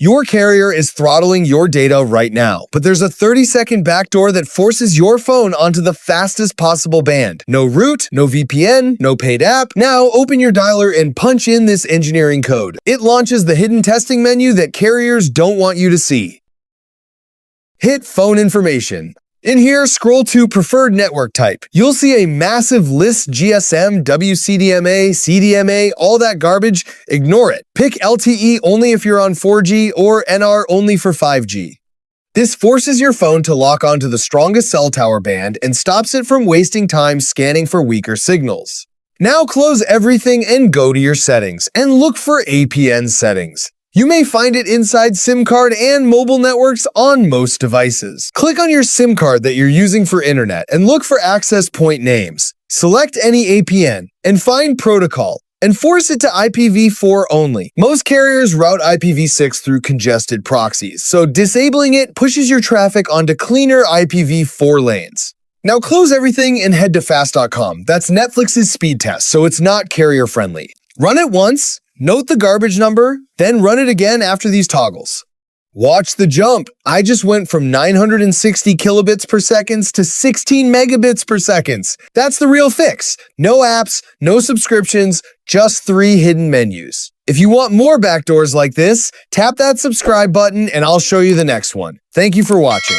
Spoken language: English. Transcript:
Your carrier is throttling your data right now, but there's a 30-second backdoor that forces your phone onto the fastest possible band. No root, no VPN, no paid app. Now open your dialer and punch in this engineering code. It launches the hidden testing menu that carriers don't want you to see. Hit phone information. In here, scroll to preferred network type. You'll see a massive list: GSM, WCDMA, CDMA, all that garbage. Ignore it. Pick LTE only if you're on 4G or NR only for 5G. This forces your phone to lock onto the strongest cell tower band and stops it from wasting time scanning for weaker signals. Now close everything and go to your settings and look for APN settings. You may find it inside SIM card and mobile networks on most devices. Click on your SIM card that you're using for internet and look for access point names. Select any APN and find protocol and force it to IPv4 only. Most carriers route IPv6 through congested proxies, so disabling it pushes your traffic onto cleaner IPv4 lanes. Now close everything and head to fast.com. That's Netflix's speed test, so it's not carrier friendly. Run it once. Note the garbage number, then run it again after these toggles. Watch the jump. I just went from 960 kilobits per second to 16 megabits per second. That's the real fix. No apps, no subscriptions, just 3 hidden menus. If you want more backdoors like this, tap that subscribe button and I'll show you the next one. Thank you for watching.